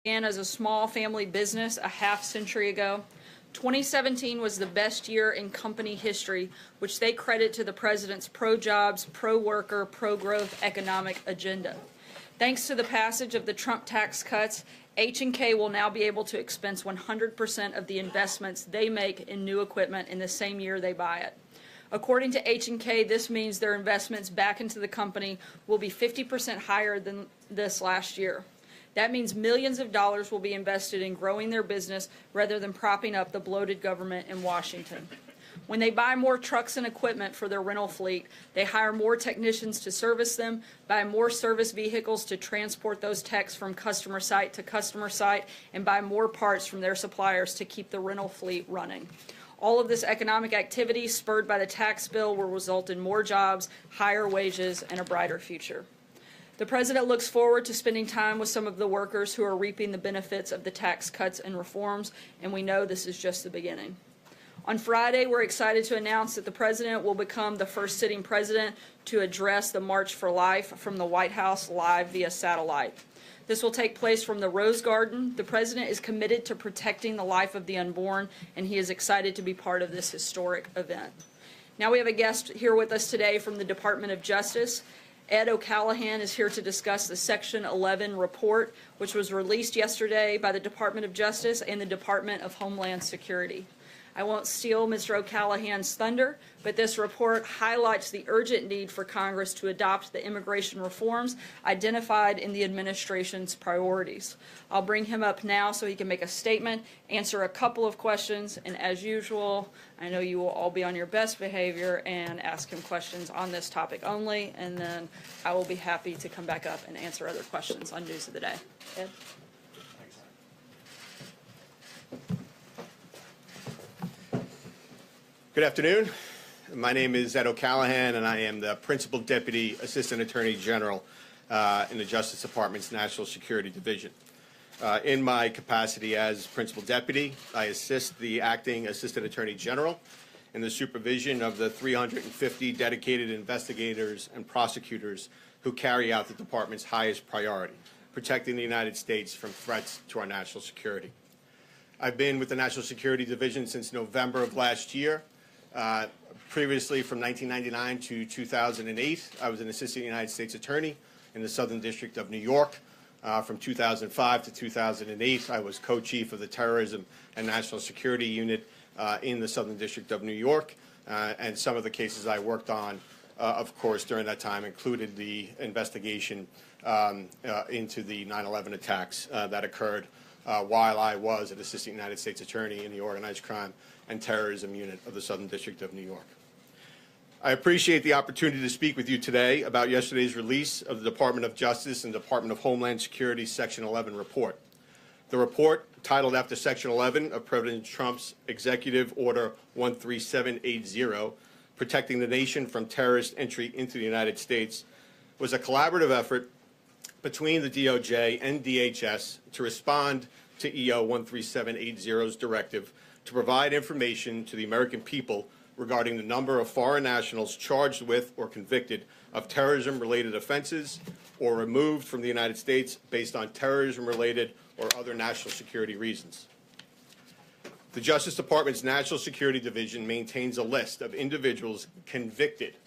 Began as a small family business a half-century ago. 2017 was the best year in company history, which they credit to the president's pro-jobs, pro-worker, pro-growth economic agenda. Thanks to the passage of the Trump tax cuts, H&K will now be able to expense 100% of the investments they make in new equipment in the same year they buy it. According to H&K, this means their investments back into the company will be 50% higher than this last year. That means millions of dollars will be invested in growing their business rather than propping up the bloated government in Washington. When they buy more trucks and equipment for their rental fleet, they hire more technicians to service them, buy more service vehicles to transport those techs from customer site to customer site, and buy more parts from their suppliers to keep the rental fleet running. All of this economic activity, spurred by the tax bill, will result in more jobs, higher wages, and a brighter future. The president looks forward to spending time with some of the workers who are reaping the benefits of the tax cuts and reforms, and we know this is just the beginning. On Friday, we're excited to announce that the president will become the first sitting president to address the March for Life from the White House live via satellite. This will take place from the Rose Garden. The president is committed to protecting the life of the unborn, and he is excited to be part of this historic event. Now we have a guest here with us today from the Department of Justice. Ed O'Callaghan is here to discuss the Section 11 report, which was released yesterday by the Department of Justice and the Department of Homeland Security. I won't steal Mr. O'Callaghan's thunder, but this report highlights the urgent need for Congress to adopt the immigration reforms identified in the administration's priorities. I'll bring him up now so he can make a statement, answer a couple of questions, and as usual, I know you will all be on your best behavior and ask him questions on this topic only, and then I will be happy to come back up and answer other questions on News of the Day. Ed? Good afternoon. My name is Ed O'Callaghan, and I am the Principal Deputy Assistant Attorney General in the Justice Department's National Security Division. In my capacity as Principal Deputy, I assist the Acting Assistant Attorney General in the supervision of the 350 dedicated investigators and prosecutors who carry out the Department's highest priority, protecting the United States from threats to our national security. I've been with the National Security Division since November of last year. Previously, from 1999 to 2008, I was an Assistant United States Attorney in the Southern District of New York. From 2005 to 2008, I was co-chief of the Terrorism and National Security Unit in the Southern District of New York. And some of the cases I worked on, of course, during that time included the investigation into the 9/11 attacks that occurred while I was an Assistant United States Attorney in the Organized Crime and Terrorism Unit of the Southern District of New York. I appreciate the opportunity to speak with you today about yesterday's release of the Department of Justice and Department of Homeland Security Section 11 report. The report, titled after Section 11 of President Trump's Executive Order 13780, Protecting the Nation from Terrorist Entry into the United States, was a collaborative effort between the DOJ and DHS to respond to EO 13780's directive to provide information to the American people regarding the number of foreign nationals charged with or convicted of terrorism-related offenses or removed from the United States based on terrorism-related or other national security reasons. The Justice Department's National Security Division maintains a list of individuals convicted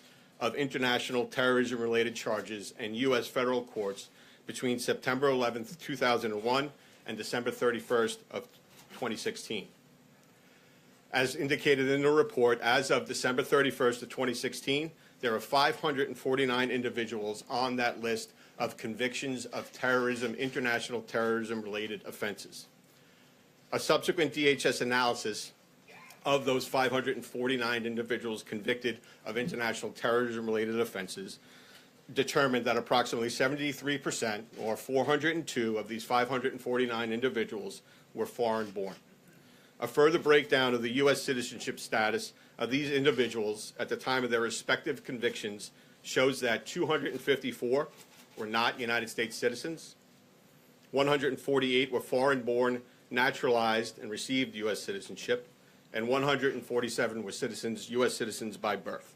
of international terrorism-related charges in U.S. federal courts between September 11, 2001 and December 31st of 2016. As indicated in the report, as of December 31st of 2016, there are 549 individuals on that list of convictions of terrorism, international terrorism-related offenses. A subsequent DHS analysis of those 549 individuals convicted of international terrorism-related offenses determined that approximately 73%, or 402 of these 549 individuals, were foreign-born. A further breakdown of the U.S. citizenship status of these individuals at the time of their respective convictions shows that 254 were not United States citizens, 148 were foreign-born, naturalized, and received U.S. citizenship, and 147 were citizens, U.S. citizens by birth.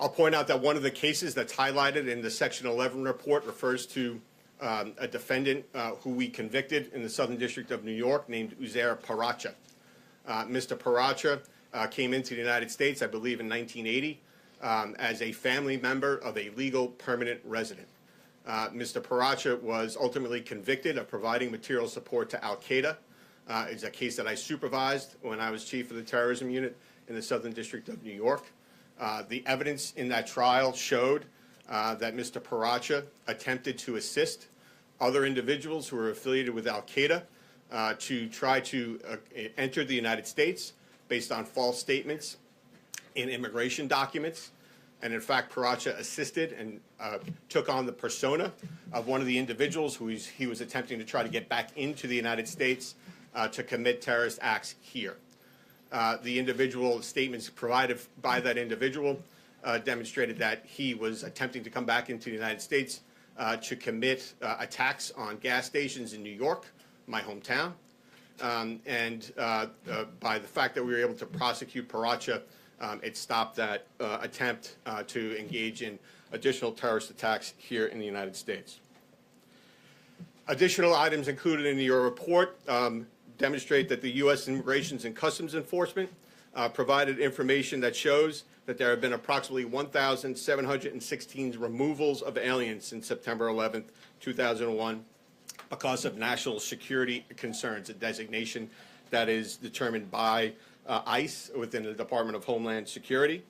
I'll point out that one of the cases that's highlighted in the Section 11 report refers to a defendant who we convicted in the Southern District of New York named Uzair Paracha. Mr. Paracha came into the United States, I believe, in 1980 as a family member of a legal permanent resident. Mr. Paracha was ultimately convicted of providing material support to Al-Qaeda. It's a case that I supervised when I was chief of the terrorism unit in the Southern District of New York. The evidence in that trial showed that Mr. Paracha attempted to assist other individuals who were affiliated with Al-Qaeda to try to enter the United States based on false statements in immigration documents. And in fact, Paracha assisted and took on the persona of one of the individuals who he was attempting to try to get back into the United States to commit terrorist acts here. The individual statements provided by that individual demonstrated that he was attempting to come back into the United States to commit attacks on gas stations in New York, my hometown. And by the fact that we were able to prosecute Paracha, it stopped that attempt to engage in additional terrorist attacks here in the United States. Additional items included in your report demonstrate that the U.S. Immigration and Customs Enforcement provided information that shows that there have been approximately 1,716 removals of aliens since September 11th, 2001, because of national security concerns, a designation that is determined by ICE within the Department of Homeland Security.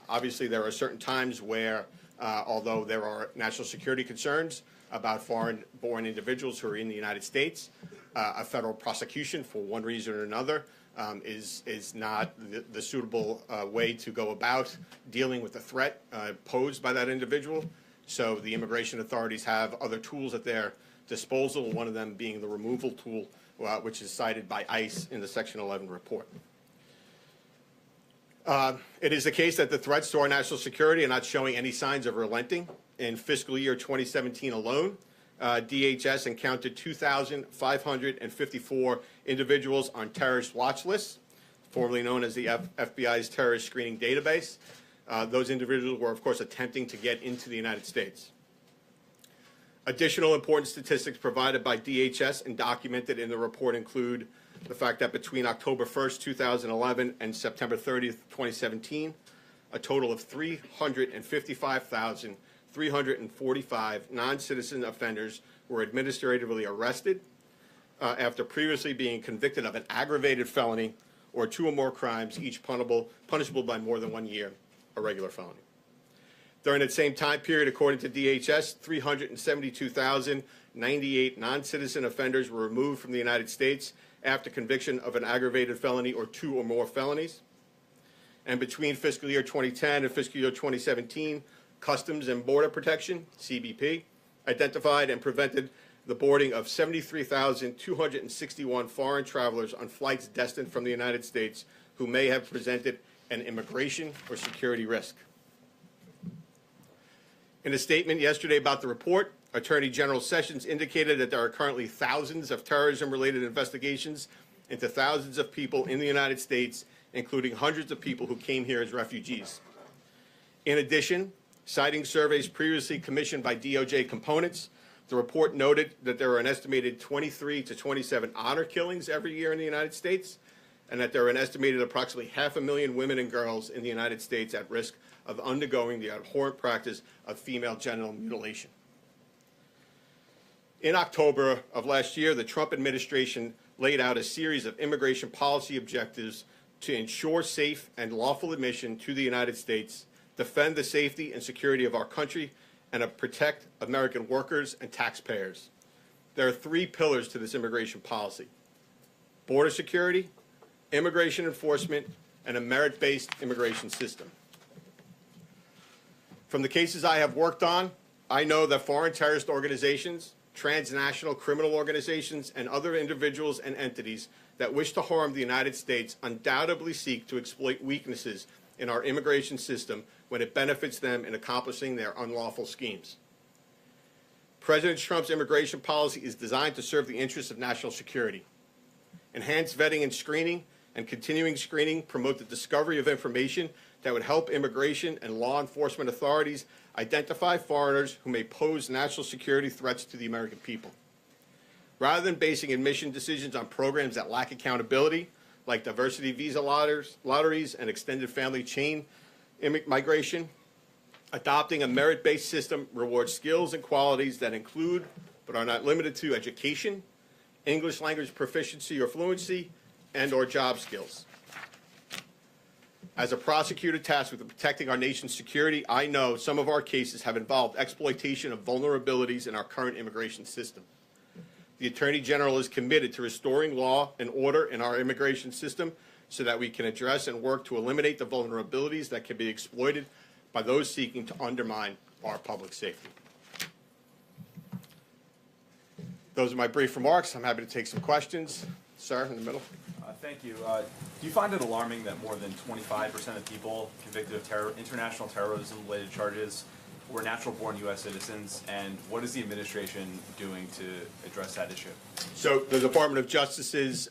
Obviously, there are certain times where, although there are national security concerns about foreign-born individuals who are in the United States, a federal prosecution for one reason or another is not the suitable way to go about dealing with the threat posed by that individual. So the immigration authorities have other tools at their disposal, one of them being the removal tool, which is cited by ICE in the Section 11 report. It is the case that the threats to our national security are not showing any signs of relenting. In fiscal year 2017 alone, DHS encountered 2,554 individuals on terrorist watch lists, formerly known as the FBI's terrorist screening database. Those individuals were, of course, attempting to get into the United States. Additional important statistics provided by DHS and documented in the report include the fact that between October 1st, 2011 and September 30th, 2017, a total of 355,345 non-citizen offenders were administratively arrested after previously being convicted of an aggravated felony or two or more crimes, each punishable by more than 1 year, a regular felony. During that same time period, according to DHS, 372,098 non-citizen offenders were removed from the United States after conviction of an aggravated felony or two or more felonies. And between fiscal year 2010 and fiscal year 2017, Customs and Border Protection, CBP, identified and prevented the boarding of 73,261 foreign travelers on flights destined from the United States who may have presented an immigration or security risk. In a statement yesterday about the report, Attorney General Sessions indicated that there are currently thousands of terrorism-related investigations into thousands of people in the United States, including hundreds of people who came here as refugees. In addition, citing surveys previously commissioned by DOJ components, the report noted that there are an estimated 23 to 27 honor killings every year in the United States, and that there are an estimated approximately 500,000 women and girls in the United States at risk of undergoing the abhorrent practice of female genital mutilation. In October of last year, the Trump administration laid out a series of immigration policy objectives to ensure safe and lawful admission to the United States, defend the safety and security of our country, and protect American workers and taxpayers. There are three pillars to this immigration policy: border security, immigration enforcement, and a merit-based immigration system. From the cases I have worked on, I know that foreign terrorist organizations, transnational criminal organizations, and other individuals and entities that wish to harm the United States undoubtedly seek to exploit weaknesses in our immigration system when it benefits them in accomplishing their unlawful schemes. President Trump's immigration policy is designed to serve the interests of national security. Enhanced vetting and screening and continuing screening promote the discovery of information that would help immigration and law enforcement authorities identify foreigners who may pose national security threats to the American people. Rather than basing admission decisions on programs that lack accountability, like diversity visa lotteries and extended family chain migration, adopting a merit-based system rewards skills and qualities that include, but are not limited to, education, English language proficiency or fluency, and/or job skills. As a prosecutor tasked with protecting our nation's security, I know some of our cases have involved exploitation of vulnerabilities in our current immigration system. The Attorney General is committed to restoring law and order in our immigration system so that we can address and work to eliminate the vulnerabilities that can be exploited by those seeking to undermine our public safety. Those are my brief remarks. I'm happy to take some questions. Sir, in the middle. Thank you. Do you find it alarming that more than 25% of people convicted of international terrorism-related charges were natural-born U.S. citizens, and what is the administration doing to address that issue? So the Department of Justice's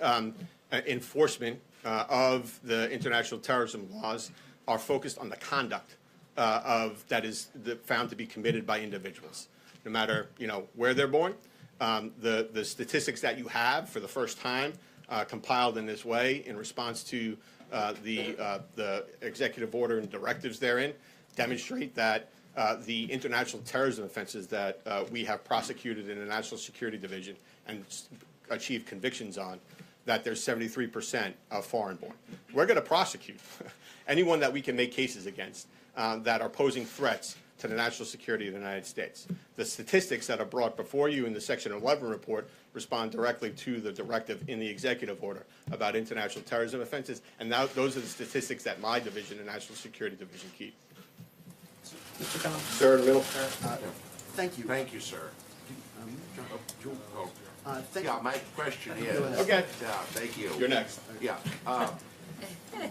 enforcement of the international terrorism laws are focused on the conduct that is found to be committed by individuals, no matter where they're born. The statistics that you have for the first time compiled in this way in response to the executive order and directives therein demonstrate that the international terrorism offenses that we have prosecuted in the National Security Division and achieved convictions on, that there's 73% of foreign-born. We're going to prosecute anyone that we can make cases against that are posing threats to the national security of the United States. The statistics that are brought before you in the Section 11 report respond directly to the directive in the executive order about international terrorism offenses, and now those are the statistics that my division, the National Security Division, keep. Mr. Collins. Sir, in the middle. Thank you. Thank you, sir. Thank Yeah, you. my question is. Okay. Yeah, thank you. You're next. Yeah.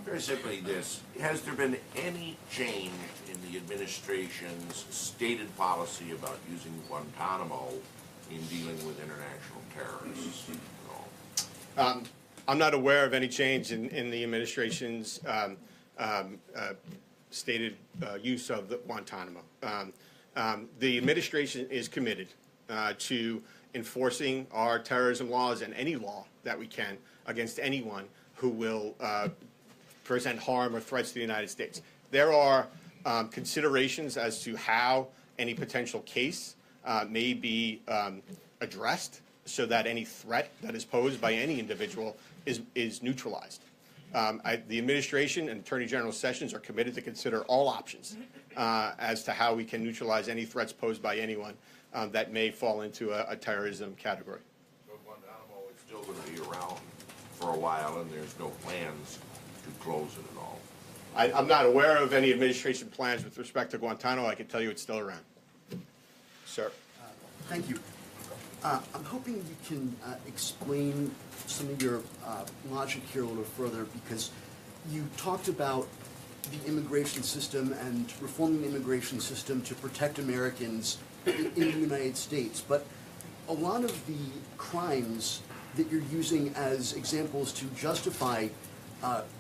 Very simply this, has there been any change in the administration's stated policy about using Guantanamo in dealing with international terrorists? No. I'm not aware of any change in the administration's stated use of the Guantanamo. The administration is committed to enforcing our terrorism laws and any law that we can against anyone who will present harm or threats to the United States. There are considerations as to how any potential case may be addressed so that any threat that is posed by any individual is neutralized. The administration and Attorney General Sessions are committed to consider all options as to how we can neutralize any threats posed by anyone that may fall into a terrorism category. So Guantanamo is still going to be around for a while, and there's no plans to close it at all? I'm not aware of any administration plans with respect to Guantanamo. I can tell you it's still around. Sir. Thank you. I'm hoping you can explain some of your logic here a little further, because you talked about the immigration system and reforming the immigration system to protect Americans in the United States. But a lot of the crimes that you're using as examples to justify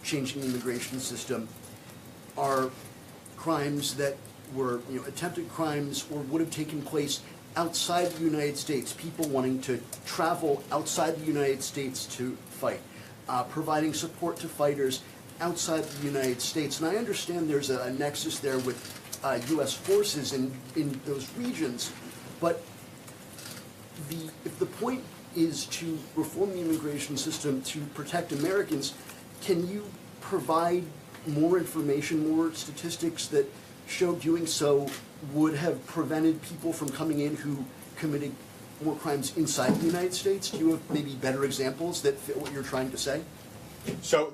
changing the immigration system are crimes that were attempted crimes or would have taken place outside the United States, people wanting to travel outside the United States to fight, providing support to fighters outside the United States. And I understand there's a nexus there with U.S. forces in those regions, but if the point is to reform the immigration system to protect Americans, can you provide more information, more statistics that show doing so would have prevented people from coming in who committed more crimes inside the United States? Do you have maybe better examples that fit what you're trying to say? So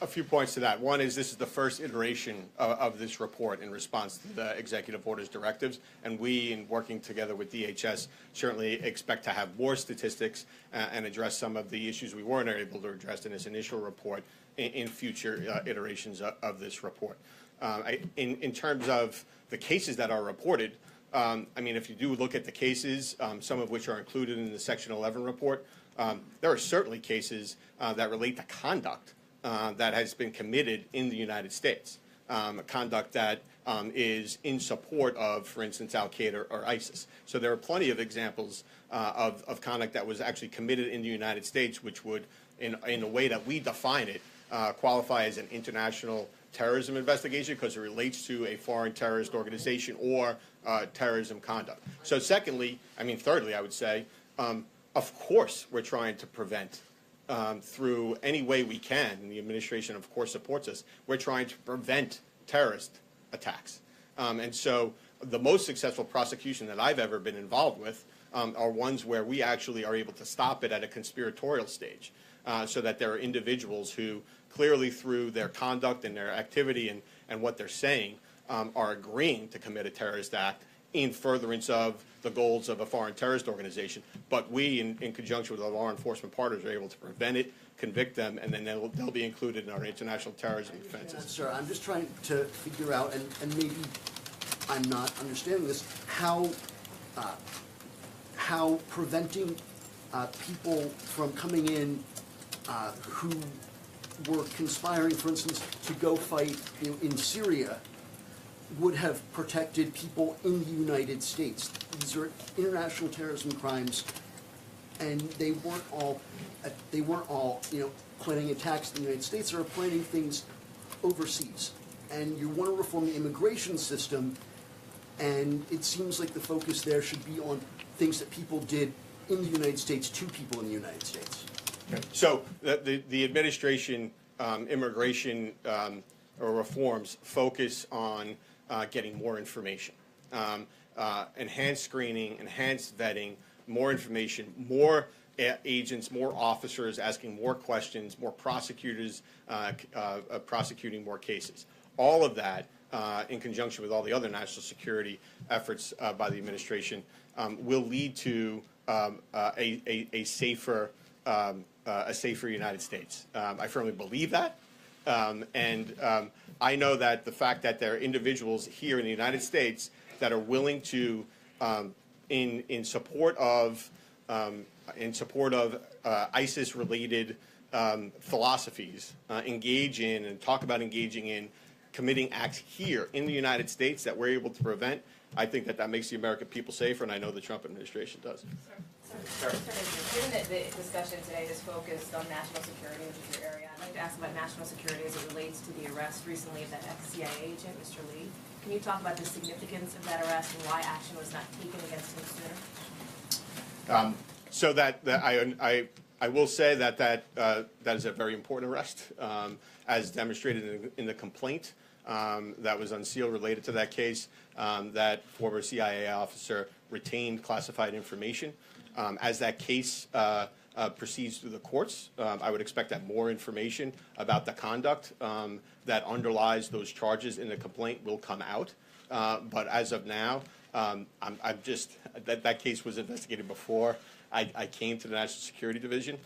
a few points to that. One is this is the first iteration of this report in response to the executive order's directives, and we, in working together with DHS, certainly expect to have more statistics and address some of the issues we weren't able to address in this initial report in future iterations of this report. In terms of the cases that are reported, I mean, if you do look at the cases, some of which are included in the Section 11 report, there are certainly cases that relate to conduct that has been committed in the United States, conduct that is in support of, for instance, Al-Qaeda or ISIS. So there are plenty of examples of conduct that was actually committed in the United States, which would, in a way that we define it, qualify as an international terrorism investigation because it relates to a foreign terrorist organization or terrorism conduct. So thirdly, I would say, of course we're trying to prevent through any way we can, and the administration, of course, supports us. We're trying to prevent terrorist attacks. And so the most successful prosecution that I've ever been involved with are ones where we actually are able to stop it at a conspiratorial stage, so that there are individuals who clearly through their conduct and their activity and what they're saying are agreeing to commit a terrorist act in furtherance of the goals of a foreign terrorist organization. But we, in conjunction with our law enforcement partners, are able to prevent it, convict them, and then they'll be included in our international terrorism offenses. Sir, I'm just trying to figure out, and maybe I'm not understanding this, how preventing people from coming in who were conspiring, for instance, to go fight in Syria would have protected people in the United States. These are international terrorism crimes, and they weren't all planning attacks in the United States. They were planning things overseas. And you want to reform the immigration system, and it seems like the focus there should be on things that people did in the United States to people in the United States. So the administration immigration or reforms focus on getting more information, enhanced screening, enhanced vetting, more information, more agents, more officers asking more questions, more prosecutors prosecuting more cases. All of that, in conjunction with all the other national security efforts by the administration, will lead to a safer United States. I firmly believe that. I know that the fact that there are individuals here in the United States that are willing to, in support of ISIS-related philosophies, engage in and talk about engaging in committing acts here in the United States that we're able to prevent. I think that makes the American people safer, and I know the Trump administration does. Given that the discussion today is focused on national security, which is your area, I'd like to ask about national security as it relates to the arrest recently of that ex-CIA agent, Mr. Lee. Can you talk about the significance of that arrest and why action was not taken against him sooner? So I will say that is a very important arrest, as demonstrated in the complaint that was unsealed related to that case. That former CIA officer retained classified information. As that case proceeds through the courts, I would expect that more information about the conduct that underlies those charges in the complaint will come out. But as of now, that case was investigated before I came to the National Security Division.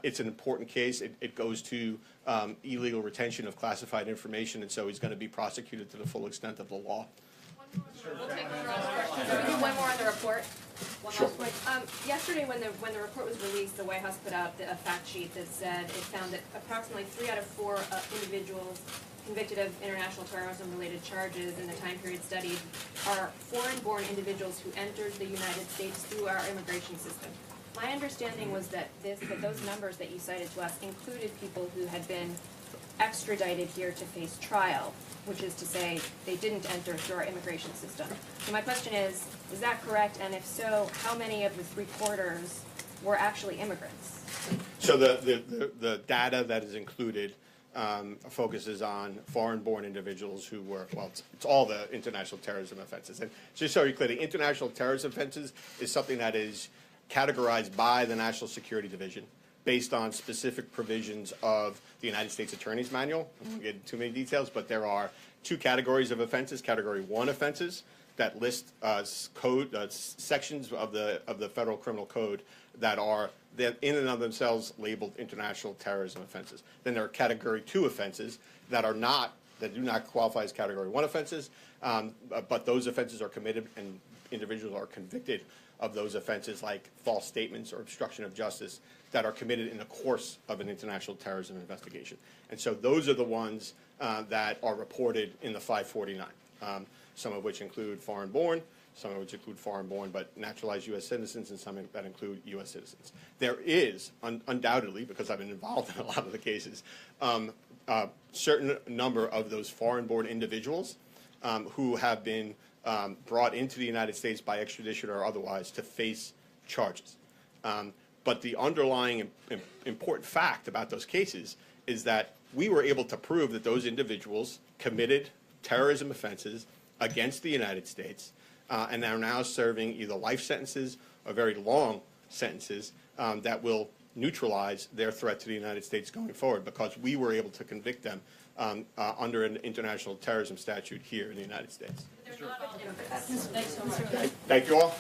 It's an important case. It goes to illegal retention of classified information, and so he's going to be prosecuted to the full extent of the law. We'll take one more on the report. One last point. Yesterday, when the report was released, the White House put out a fact sheet that said it found that approximately 3 out of 4 individuals convicted of international terrorism-related charges in the time period studied are foreign-born individuals who entered the United States through our immigration system. My understanding was that those numbers that you cited to us included people who had been extradited here to face trial, which is to say they didn't enter through our immigration system. So my question is that correct? And if so, how many of the 3/4 were actually immigrants? So the data that is included focuses on foreign-born individuals who were, it's all the international terrorism offenses. And just so you're clear, the international terrorism offenses is something that is categorized by the National Security Division based on specific provisions of the United States Attorney's Manual. I won't get into too many details, but there are 2 categories of offenses. Category 1 offenses that list sections of the Federal Criminal Code that are in and of themselves labeled international terrorism offenses. Then there are Category 2 offenses that do not qualify as Category 1 offenses, but those offenses are committed and individuals are convicted of those offenses like false statements or obstruction of justice that are committed in the course of an international terrorism investigation. And so those are the ones that are reported in the 549, some of which include foreign-born, some of which include foreign-born but naturalized U.S. citizens, and some that include U.S. citizens. There is, undoubtedly, because I've been involved in a lot of the cases, a certain number of those foreign-born individuals who have been brought into the United States by extradition or otherwise to face charges. But the underlying important fact about those cases is that we were able to prove that those individuals committed terrorism offenses against the United States and are now serving either life sentences or very long sentences that will neutralize their threat to the United States going forward, because we were able to convict them under an international terrorism statute here in the United States. Thanks so much. Thank you all.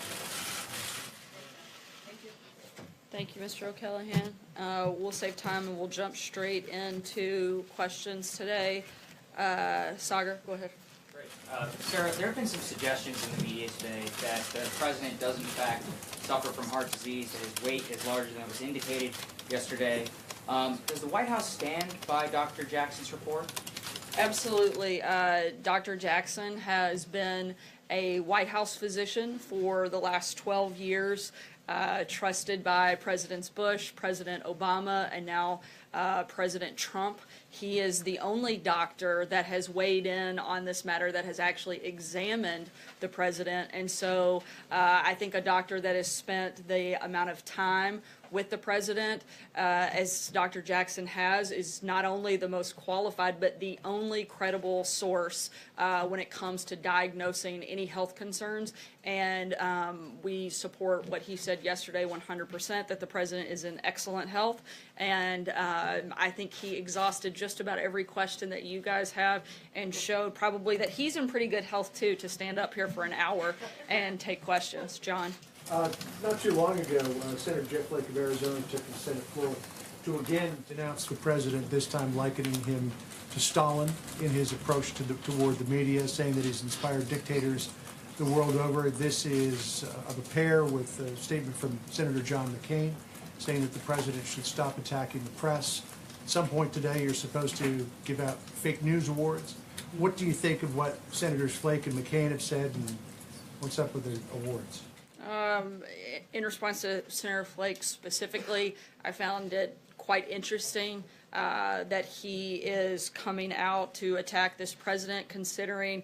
Thank you, Mr. O'Callaghan. We'll save time and we'll jump straight into questions today. Sagar, go ahead. Great. Sarah, there have been some suggestions in the media today that the president does in fact suffer from heart disease, that his weight is larger than was indicated yesterday. Does the White House stand by Dr. Jackson's report? Absolutely. Dr. Jackson has been a White House physician for the last 12 years, trusted by Presidents Bush, President Obama, and now President Trump. He is the only doctor that has weighed in on this matter, that has actually examined the president. And so I think a doctor that has spent the amount of time with the president, as Dr. Jackson has, is not only the most qualified, but the only credible source when it comes to diagnosing any health concerns. And we support what he said yesterday 100%, that the president is in excellent health. And I think he exhausted just about every question that you guys have and showed probably that he's in pretty good health, too, to stand up here for an hour and take questions. John? Not too long ago, Senator Jeff Flake of Arizona took the Senate floor to again denounce the president, this time likening him to Stalin in his approach toward the media, saying that he's inspired dictators the world over. This is of a pair with a statement from Senator John McCain, saying that the president should stop attacking the press. At some point today, you're supposed to give out fake news awards. What do you think of what Senators Flake and McCain have said, and what's up with the awards? In response to Senator Flake specifically, I found it quite interesting that he is coming out to attack this president, considering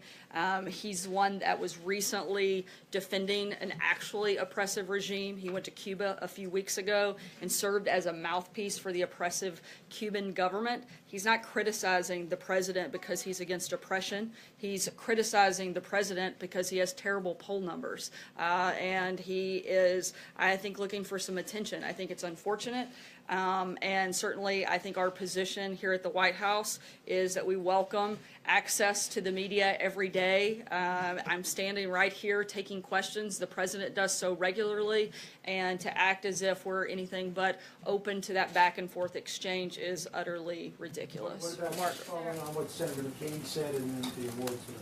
he's one that was recently defending an actually oppressive regime. He went to Cuba a few weeks ago and served as a mouthpiece for the oppressive Cuban government. He's not criticizing the president because he's against oppression. He's criticizing the president because he has terrible poll numbers. And he is, I think, looking for some attention. I think it's unfortunate. And certainly, I think our position here at the White House is that we welcome access to the media every day. I'm standing right here taking questions. The president does so regularly, and to act as if we're anything but open to that back and forth exchange is utterly ridiculous. What about following on what Senator McCain said and then the awards today?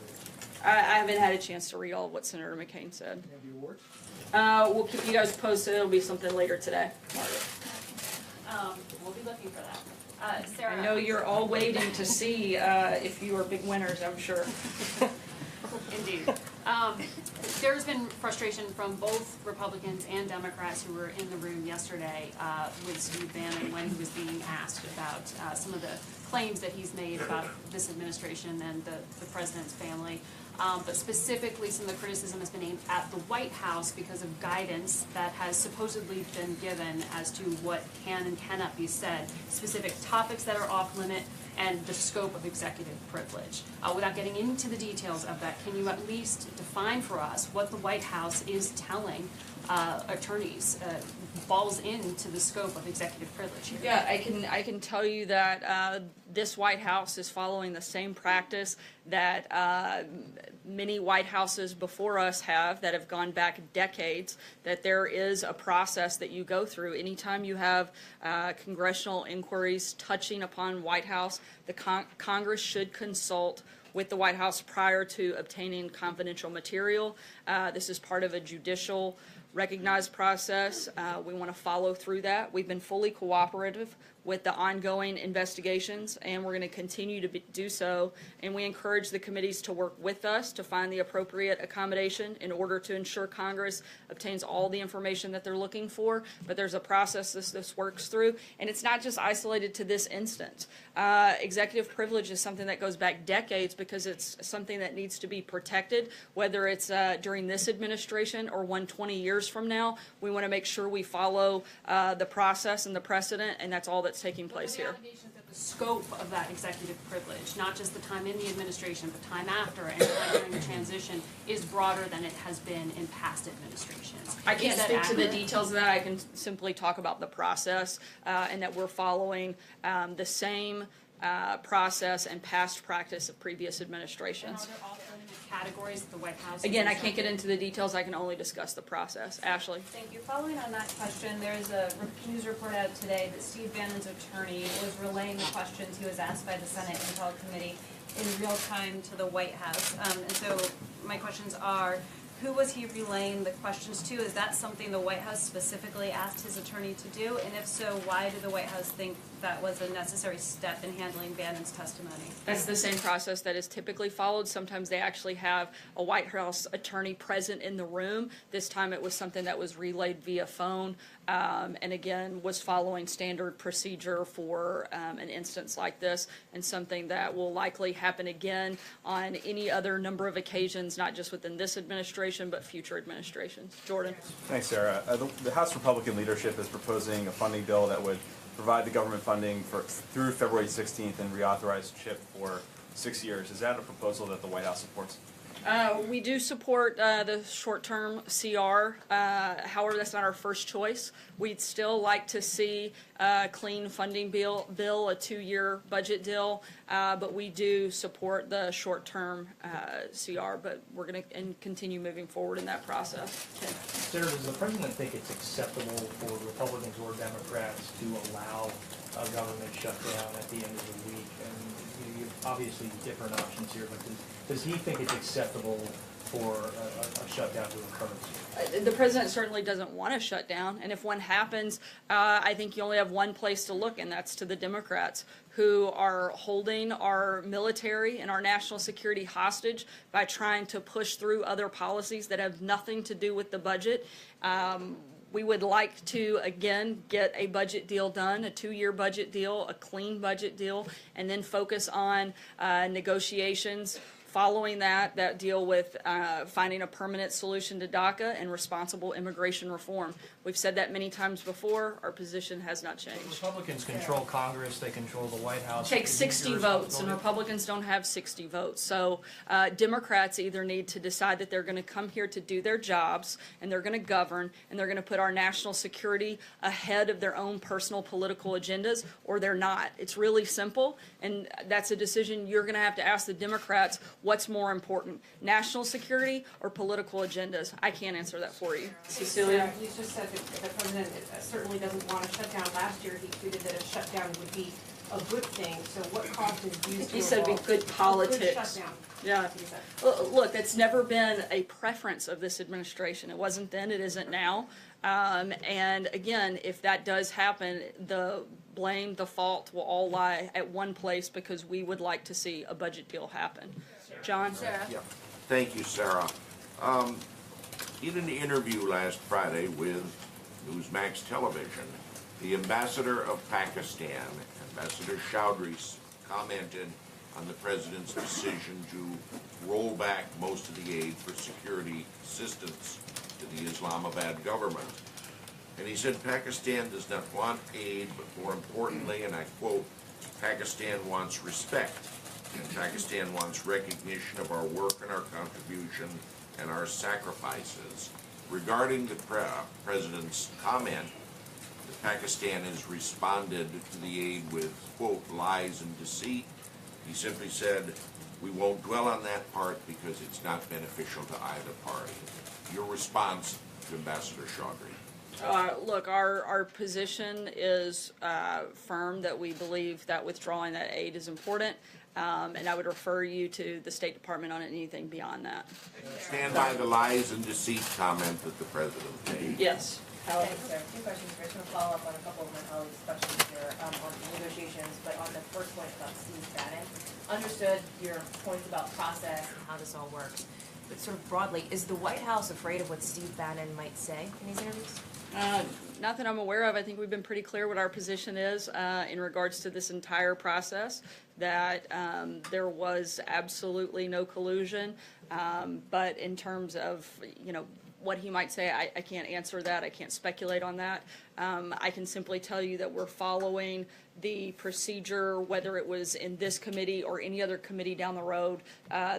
I haven't had a chance to read all of what Senator McCain said. And the awards? We'll keep you guys posted. It'll be something later today. Margaret. We'll be looking for that. Sarah. I know you're all waiting to see if you are big winners, I'm sure. Indeed. There's been frustration from both Republicans and Democrats who were in the room yesterday with Steve Bannon when he was being asked about some of the claims that he's made about this administration and the president's family. But specifically, some of the criticism has been aimed at the White House because of guidance that has supposedly been given as to what can and cannot be said, specific topics that are off limit, and the scope of executive privilege. Without getting into the details of that, can you at least define for us what the White House is telling attorneys falls into the scope of executive privilege here? Yeah, I can tell you that this White House is following the same practice that many White Houses before us have, that have gone back decades, that there is a process that you go through. Anytime you have congressional inquiries touching upon White House, the Congress should consult with the White House prior to obtaining confidential material. This is part of a judicial recognized process. We want to follow through that. We've been fully cooperative with the ongoing investigations, and we're going to continue to do so. And we encourage the committees to work with us to find the appropriate accommodation in order to ensure Congress obtains all the information that they're looking for. But there's a process this works through, and it's not just isolated to this instance. Executive privilege is something that goes back decades because it's something that needs to be protected, whether it's during this administration or 20 years from now. We want to make sure we follow the process and the precedent, and that's all that's taking place here. Allegations that the scope of that executive privilege, not just the time in the administration, but time after and time during the transition, is broader than it has been in past administrations. I can't Is that speak to the accurate? details of that. I can simply talk about the process and that we're following the same process and past practice of previous And administrations. are there alternate categories that the White House? Again, I is can't get into the details. I can only discuss the process. Ashley? Thank you. Following on that question, there's a news report out today that Steve Bannon's attorney was relaying the questions he was asked by the Senate Intel Committee in real time to the White House. And so my questions are, who was he relaying the questions to? Is that something the White House specifically asked his attorney to do? And if so, why did the White House think that was a necessary step in handling Bannon's testimony? That's the same process that is typically followed. Sometimes they actually have a White House attorney present in the room. This time it was something that was relayed via phone, and again, was following standard procedure for an instance like this, and something that will likely happen again on any other number of occasions, not just within this administration, but future administrations. Jordan? Thanks, Sarah. The House Republican leadership is proposing a funding bill that would provide the government funding through February 16th and reauthorize CHIP for 6 years. Is that a proposal that the White House supports? We do support the short-term CR. However, that's not our first choice. We'd still like to see a clean funding bill, a 2-year budget deal, but we do support the short-term CR, but we're going to continue moving forward in that process. Sarah, does the president think it's acceptable for Republicans or Democrats to allow a government shutdown at the end of the week? And you have obviously different options here, but does he think it's acceptable for a shutdown to occur? The president certainly doesn't want to shut down, and if one happens, I think you only have one place to look, and that's to the Democrats, who are holding our military and our national security hostage by trying to push through other policies that have nothing to do with the budget. We would like to, again, get a budget deal done, a 2-year budget deal, a clean budget deal, and then focus on negotiations following that deal with finding a permanent solution to DACA and responsible immigration reform. We've said that many times before. Our position has not changed. Republicans control Congress, they control the White House. Take 60 votes, and Republicans don't have 60 votes. So Democrats either need to decide that they're going to come here to do their jobs, and they're going to govern, and they're going to put our national security ahead of their own personal political agendas, or they're not. It's really simple, and that's a decision you're going to have to ask the Democrats. What's more important, national security or political agendas? I can't answer that for you. Cecilia? You just said that the president certainly doesn't want a shutdown. Last year, he tweeted that a shutdown would be a good thing. So what caused his views to He said it'd be good politics. Good shutdown. Yeah. That's what he said. Well, look, it's never been a preference of this administration. It wasn't then, it isn't now. And again, if that does happen, the blame, the fault will all lie at one place, because we would like to see a budget deal happen. John? Sarah? Yeah, thank you, Sarah. In an interview last Friday with Newsmax Television, the ambassador of Pakistan, Ambassador Chowdhury, commented on the president's decision to roll back most of the aid for security assistance to the Islamabad government. And he said Pakistan does not want aid, but more importantly, and I quote, Pakistan wants respect. And Pakistan wants recognition of our work and our contribution and our sacrifices. Regarding the president's comment that Pakistan has responded to the aid with, quote, lies and deceit, he simply said, we won't dwell on that part because it's not beneficial to either party. Your response to Ambassador Chowdhury? Look, our position is firm that we believe that withdrawing that aid is important, and I would refer you to the State Department on anything beyond that. Stand by the lies and deceit comment that the president made. Yes. Thanks, sir. Two questions. First, I'm going to follow up on a couple of my colleagues' questions here on the negotiations, but on the first point about Steve Bannon. Understood your points about process and how this all works, but sort of broadly, is the White House afraid of what Steve Bannon might say in these interviews? Not that I'm aware of. I think we've been pretty clear what our position is in regards to this entire process, that there was absolutely no collusion. But in terms of, what he might say, I can't answer that. I can't speculate on that. I can simply tell you that we're following the procedure, whether it was in this committee or any other committee down the road.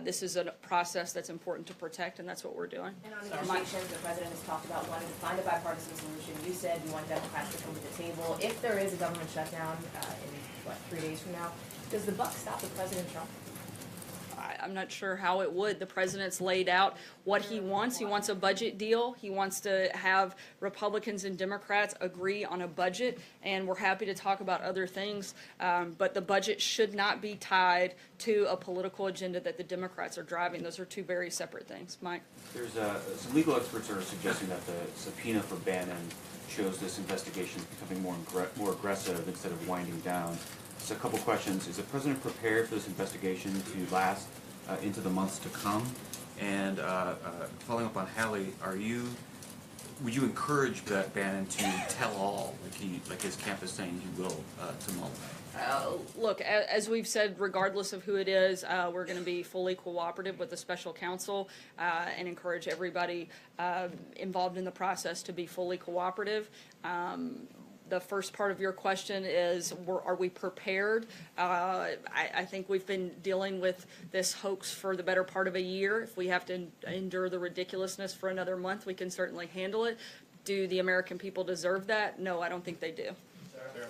This is a process that's important to protect, and that's what we're doing. And on negotiations, the president has talked about wanting to find a bipartisan solution. You said you want Democrats to come to the table. If there is a government shutdown in, 3 days from now, does the buck stop with President Trump? I'm not sure how it would. The president's laid out what he wants. He wants a budget deal. He wants to have Republicans and Democrats agree on a budget, and we're happy to talk about other things. But the budget should not be tied to a political agenda that the Democrats are driving. Those are two very separate things. Mike? There's some legal experts are suggesting that the subpoena for Bannon shows this investigation is becoming more aggressive instead of winding down. So a couple questions. Is the president prepared for this investigation to last into the months to come? And following up on Hallie, would you encourage Bannon to tell all, like his camp is saying he will, to Mueller? Look, as we've said, regardless of who it is, we're going to be fully cooperative with the special counsel and encourage everybody involved in the process to be fully cooperative. The first part of your question is, are we prepared? I think we've been dealing with this hoax for the better part of a year. If we have to endure the ridiculous's for another month, we can certainly handle it. Do the American people deserve that? No, I don't think they do.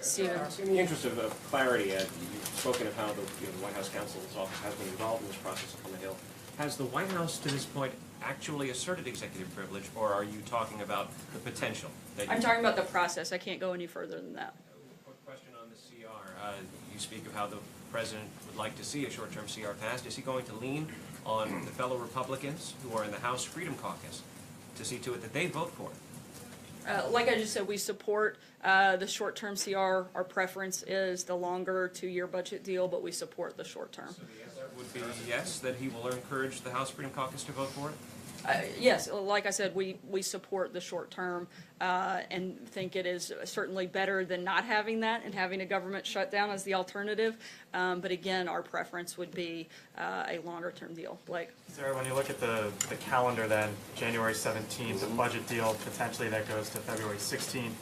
Steven. In the interest of clarity, you've spoken of how the White House counsel's office has been involved in this process up on the Hill. Has the White House, to this point, actually asserted executive privilege, or are you talking about the potential? I'm talking about the process. I can't go any further than that. Quick question on the CR. You speak of how the president would like to see a short-term CR passed. Is he going to lean on the fellow Republicans who are in the House Freedom Caucus to see to it that they vote for it? Like I just said, we support the short-term CR. Our preference is the longer 2-year budget deal, but we support the short-term. So the answer would be yes, that he will encourage the House Freedom Caucus to vote for it? Yes, like I said, we support the short term and think it is certainly better than not having that and having a government shutdown as the alternative. But again, our preference would be a longer term deal. Blake? Sarah, when you look at the calendar then, January 17th, the budget deal potentially that goes to February 16th,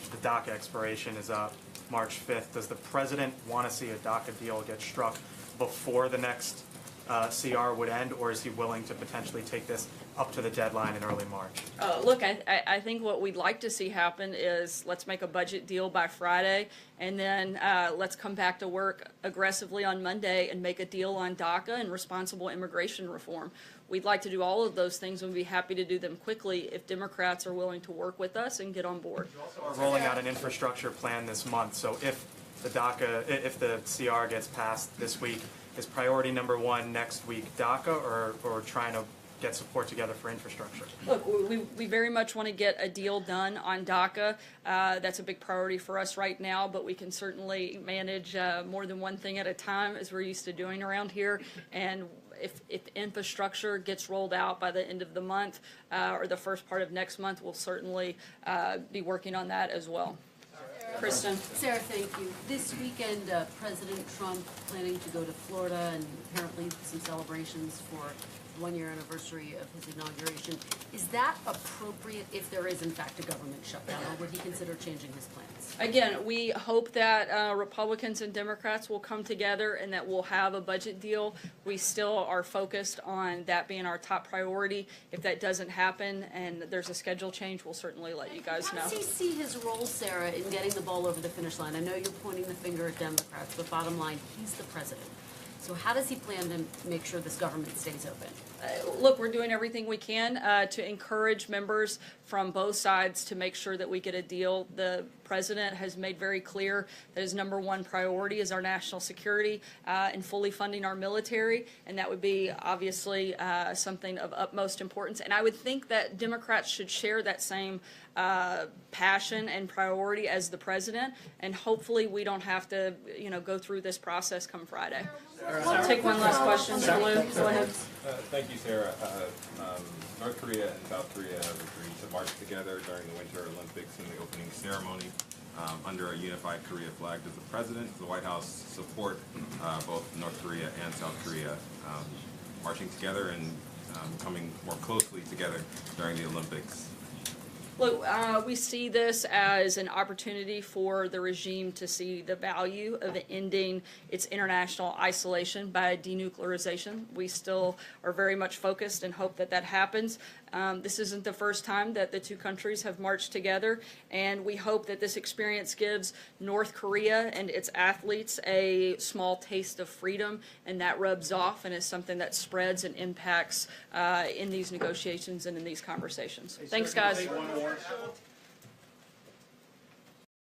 the DACA expiration is up March 5th. Does the president want to see a DACA deal get struck before the next CR would end, or is he willing to potentially take this up to the deadline in early March? Look, I think what we'd like to see happen is let's make a budget deal by Friday, and then let's come back to work aggressively on Monday and make a deal on DACA and responsible immigration reform. We'd like to do all of those things, and we'd be happy to do them quickly if Democrats are willing to work with us and get on board. You also are rolling out an infrastructure plan this month, so if the CR gets passed this week, is priority number one next week DACA or trying to get support together for infrastructure? Look, we very much want to get a deal done on DACA. That's a big priority for us right now, but we can certainly manage more than one thing at a time, as we're used to doing around here. And if infrastructure gets rolled out by the end of the month or the first part of next month, we'll certainly be working on that as well. Kristen. Sarah, thank you. This weekend, President Trump planning to go to Florida and apparently some celebrations for the 1-year anniversary of his inauguration. Is that appropriate if there is in fact a government shutdown, or would he consider changing his plans? Again, we hope that Republicans and Democrats will come together and that we'll have a budget deal. We still are focused on that being our top priority. If that doesn't happen and there's a schedule change, we'll certainly let you guys know. How does he see his role, Sarah, in getting the ball over the finish line? I know you're pointing the finger at Democrats, but bottom line, he's the president. So how does he plan to make sure this government stays open? Look, we're doing everything we can to encourage members from both sides to make sure that we get a deal. The president has made very clear that his number one priority is our national security and fully funding our military, and that would be obviously something of utmost importance. And I would think that Democrats should share that same passion and priority as the president, and hopefully we don't have to, go through this process come Friday. I'll take one last question. Lou, go ahead. Thank you, Sarah. North Korea and South Korea have agreed to march together during the Winter Olympics in the opening ceremony under a unified Korea flag. Does the President, the White House, support both North Korea and South Korea marching together and coming more closely together during the Olympics? Look, we see this as an opportunity for the regime to see the value of ending its international isolation by denuclearization. We still are very much focused and hope that that happens. This isn't the first time that the two countries have marched together, and we hope that this experience gives North Korea and its athletes a small taste of freedom, and that rubs off and is something that spreads and impacts in these negotiations and in these conversations. Thanks, guys.